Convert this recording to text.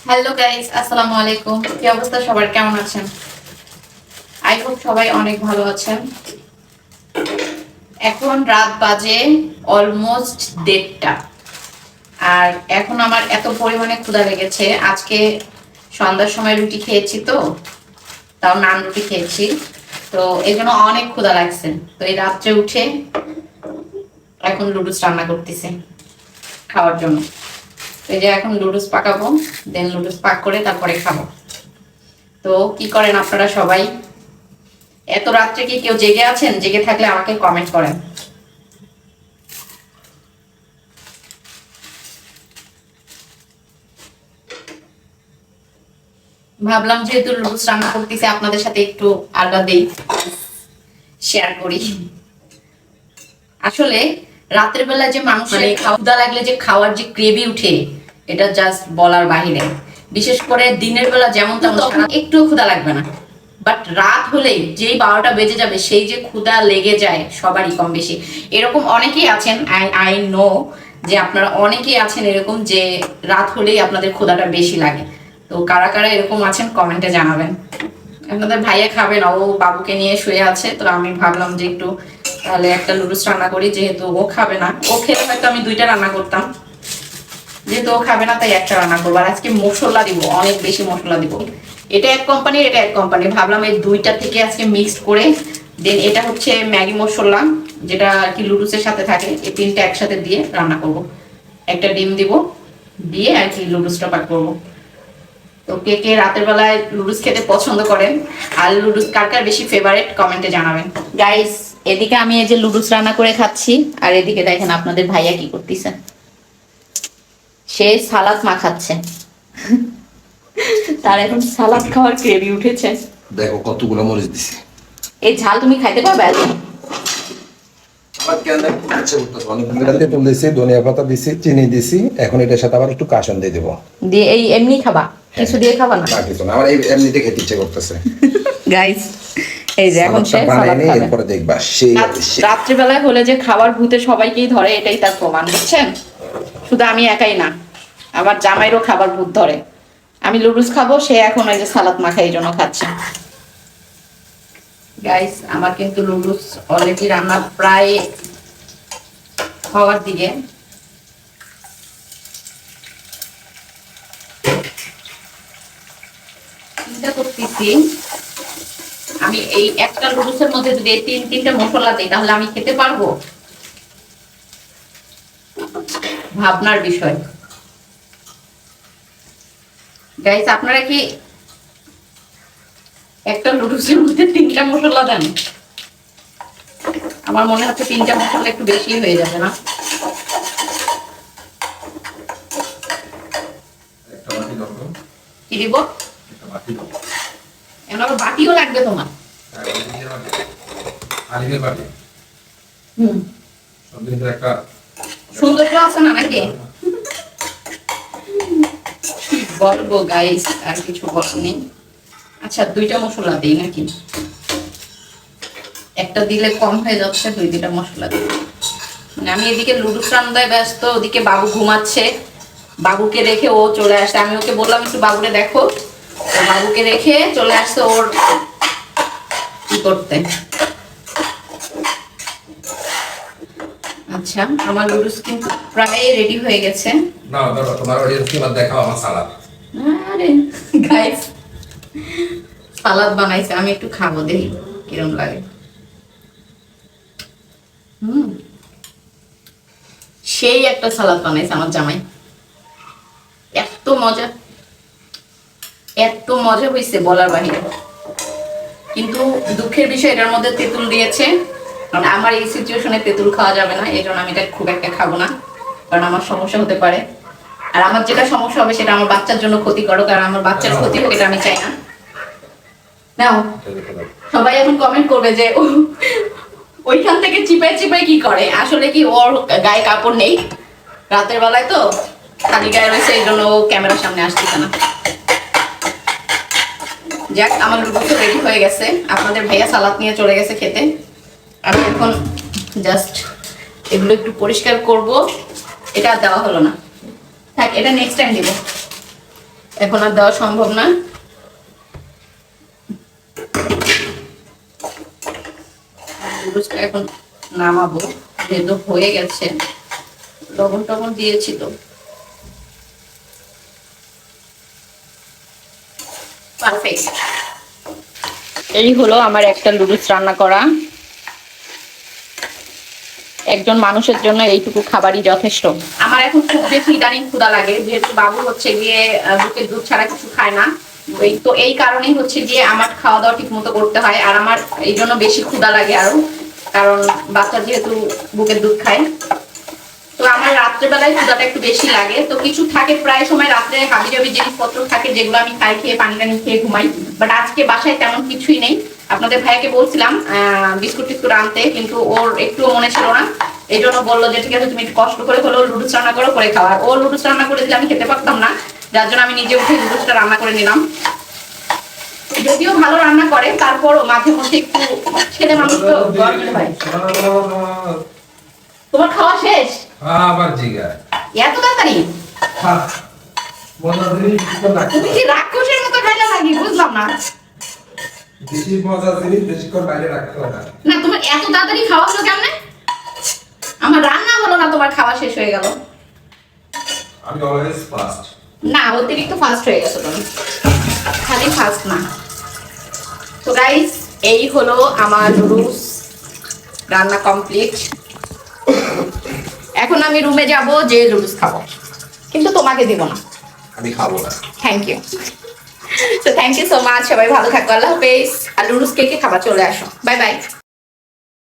Hello guys, আসসালামু আলাইকুম। কি অবস্থা সবার, কেমন আছেন? আই হোপ সবাই অনেক ভালো আছেন। এখন রাত বাজে অলমোস্ট 1:30টা, আর এখন আমার এত পরিমাণে ক্ষুধা লেগেছে। আজকে সন্ধ্যার সময় রুটি খেয়েছি, তো তাও নান রুটি খেয়েছি, তো এই জন্য অনেক ক্ষুধা লাগছে। তো এই রাত্রে উঠে এখন লুডুস রান্না করতেছি খাওয়ার জন্য। এই যে এখন লুডুস পাকাবো, দেন লুডুস পাক করে তারপরে খাবো। তো কি করেন আপনারা সবাই? এত রাত্রে কি কেউ জেগে আছেন? জেগে থাকলে আমাকে কমেন্ট করেন। ভাবলাম যেহেতু লুডুস রান্না করতেছি, আপনাদের সাথে একটু আড্ডা দেই, শেয়ার করি। আসলে রাতের বেলা যে মানুষের ক্ষুধা লাগলে যে খাওয়ার যে ক্রেভি উঠে, এটা জাস্ট বলার বাহিরে। বিশেষ করে দিনের বেলা যেমন তেমন একটু ক্ষুধা লাগবে না, বাট রাত হলেই যেই 12টা বেজে যাবে সেই যে ক্ষুধা লেগে যায় সবারই কম বেশি। এরকম অনেকেই আছেন, আই নো যে আপনারা অনেকেই আছেন এরকম, যে রাত হলেই আপনাদের ক্ষুধাটা বেশি লাগে। তো কারা কারা এরকম আছেন কমেন্টে জানাবেন। আপনাদের ভাইয়া খাবে না, ও বাবুকে নিয়ে শুয়ে আছে, তো আমি ভাবলাম যে একটু তাহলে একটা লুডুস রান্না করি, যেহেতু ও খাবে না। ও খেলে হয়তো আমি 2টা রান্না করতাম, যেহেতু ও খাবে না তাই একটা রান্না করবো। আর আজকে মশলা দিব, অনেক বেশি মশলা দিব। এটা এক কোম্পানির, এটা এক কোম্পানি, ভাবলাম এই 2টা থেকে আজকে মিক্সড করে। দেন এটা হচ্ছে ম্যাগি মশলা, যেটা আর কি লুডুসের সাথে থাকে। এই 3টা একসাথে দিয়ে রান্না করব। একটা ডিম দিব, দিয়ে আর কি লুডুসটা পাক করবো। তো কে কে রাতের বেলায় লুডুস খেতে পছন্দ করেন, আর লুডুস কার কার বেশি ফেভারিট কমেন্টে জানাবেন গাইস। এদিকে আমি এই যে লুডুস রান্না করে খাচ্ছি, আর এদিকে দেখেন আপনাদের ভাইয়া কি করতেছে, সে সালাদ মাখাচ্ছে। তার এখন সালাদ খাওয়ার ক্রেভি উঠেছে। দেখো কতগুলো মরিচ দিছি। এই ঝাল তুমি খাইতে পারবে? আমার কেন ইচ্ছে করতেছে অনেকগুলো তেঁতুল দিছি, ধনিয়া পাতা দিছি, চিনি দিছি। এখন এটার সাথে আবার একটু কাসন দিয়ে দেবো। দিয়ে এই এমনি খাবা? কিছু দিয়ে খাবা না? না কিছু না, আমার এই এমনিতে খেতে ইচ্ছে করতেছে। গাইস এই যে এখন সে সালাদ খাবে। এরপরে দেখবা সেই রাত্রিবেলায় হলে যে খাবার ভূতে সবাইকেই ধরে, এটাই তার প্রমাণ, বুঝছেন? শুধু আমি একাই না, আমার জামাইরও খাবার ভূত ধরে। আমি লুডুস খাবো, সে এখন ওই যে সালাদ মাখা এই জন্য খাচ্ছে। গাইস আমার কিন্তু লুডুস অলরেডি রান্না প্রায় হওয়ার দিকে। চিন্তা করতেছি, আমি এই একটা লুডুসের মধ্যে যদি 3-3টা মশলা দিই তাহলে আমি খেতে পারবো? ভাবনার বিষয়। গাইস আপনারা কি একটা লুডুসের মধ্যে 3টা মশলা দেন? আমার মনে হচ্ছে 3টা মশলা একটু বেশি হয়ে যাবে না? কি দিব? এখন আবার বাটিও লাগবে তোমার? সৌন্দর্য আছে না নাকি? বলবো গাইস, আর কিছু বলার নেই। আচ্ছা 2টা মশলা দিই নাকি? একটা দিলে কম হয়ে যাচ্ছে, 2টা মশলা দিই। মানে আমি এদিকে লুডুস রান্নায় ব্যস্ত, ওদিকে বাবু ঘুমাচ্ছে। বাবুকে রেখে ও চলে আসছে, আমি ওকে বললাম একটু বাবুরে দেখো, তো বাবুকে রেখে চলে আসছে ওর কি করতে। আচ্ছা আমার লুডুস কিন্তু প্রায় রেডি হয়ে গেছে। না দাদা, তোমার অডিয়েন্স কি বাদ দেখাও আমার সালাদ। আরে গাইস সালাদ বানাইছে, আমি একটু খাবো, দেখি কিরম লাগে। সেই একটা সালাদ বানাইছে আমার জামাই, এত মজা, এত মজা হয়েছে বলার বাহিরে। কিন্তু দুঃখের বিষয় এটার মধ্যে তেঁতুল দিয়েছে, কারণ আমার এই সিচুয়েশনে তেঁতুল খাওয়া যাবে না, এই জন্য আমি এটা খুব একটা খাবো না, কারণ আমার সমস্যা হতে পারে। আর আমার যেটা সমস্যা হবে সেটা আমার বাচ্চার জন্য ক্ষতিকারক, আর আমার বাচ্চার ক্ষতি হোক এটা আমি চাই না। নাও সবাই এখন কমেন্ট করবে যে ওইখান থেকে চিপাই চিপাই কি করে, আসলে কি ওর গায়ে কাপড় নেই, রাতের বেলায় তো খালি গায়ে রয়েছে, এই জন্য ও ক্যামেরার সামনে আসতেছে না। যাক আমার লুডুস রেডি হয়ে গেছে, আপনাদের ভাইয়া সালাদ নিয়ে চলে গেছে খেতে। আমি এখন জাস্ট এগুলো একটু পরিষ্কার করব। এটা দেওয়া হলো না, থাক, এটা নেক্সট টাইম দিব। এখন আর দেওয়া সম্ভব না। নুডলসটা এখন নামাবো, যেহেতু হয়ে গেছে। লবণ টবণ দিয়েছি তো। পারফেক্ট। এই হলো আমার একটা নুডলস রান্না করা। একজন মানুষের জন্য এইটুকু খাবারই যথেষ্ট। আমার এখন খুব বেশি ইদানিং ক্ষুধা লাগে, যেহেতু বাবু হচ্ছে গিয়ে বুকের দুধ ছাড়া কিছু খায় না। তো এই কারণেই হচ্ছে গিয়ে আমার খাওয়া দাওয়া ঠিক মতো করতে হয়, আর আমার এই জন্য বেশি ক্ষুধা লাগে আরো, কারণ বাচ্চা যেহেতু বুকের দুধ খায়। তো আমার রাত্রেবেলায় ক্ষুধাটা একটু বেশি লাগে। তো কিছু থাকে, প্রায় সময় রাত্রে হাবিজাবি জিনিসপত্র থাকে যেগুলো আমি খাই, খেয়ে পানি টানি খেয়ে ঘুমাই। বাট আজকে বাসায় তেমন কিছুই নেই। আপনাদের ভাইয়াকে বলছিলাম বিস্কুট টিস্কুট আনতে, কিন্তু ওর একটুও মনে ছিল না। এই জন্য বললো যে ঠিক আছে তুমি একটু কষ্ট করে হলেও লুডুস রান্না করো, করে খাওয়া। ও লুডুস রান্না করে দিলে আমি খেতে পারতাম না, যার জন্য আমি নিজে উঠে লুডুসটা রান্না করে নিলাম। যদিও ভালো রান্না করে, তারপরও মাঝে মধ্যে একটু ছেলে মানুষ তো গরমিল হয়। তোমার খাওয়া শেষ? আবার জিগা এত তাড়াতাড়ি? তুমি কি রাক্ষসের মতো খাইলা নাকি? বুঝলাম না। বেশি মজা জিনিস বেশিক্ষণ বাইরে রাখতে হয় না। না, তোমার এত তাড়াতাড়ি খাওয়া হলো কেমনে? আমার রান্না হলো না, তোমার খাওয়া শেষ হয়ে গেল। আমি অলওয়েজ ফাস্ট। না, অতিরিক্ত ফাস্ট হয়ে গেছো তুমি, খালি ফাস্ট না। তো গাইস, এই হলো আমার নুডলস রান্না কমপ্লিট। এখন আমি রুমে যাব, যে নুডলস খাবো, কিন্তু তোমাকে দিব না। আমি খাবো না। Thank you. তো থ্যাংক ইউ সো মাচ। সবাই ভালো থাকো, আল্লাহ হাফেজ। আর নুডলস কে কে খাবার চলে আসো। Bye bye.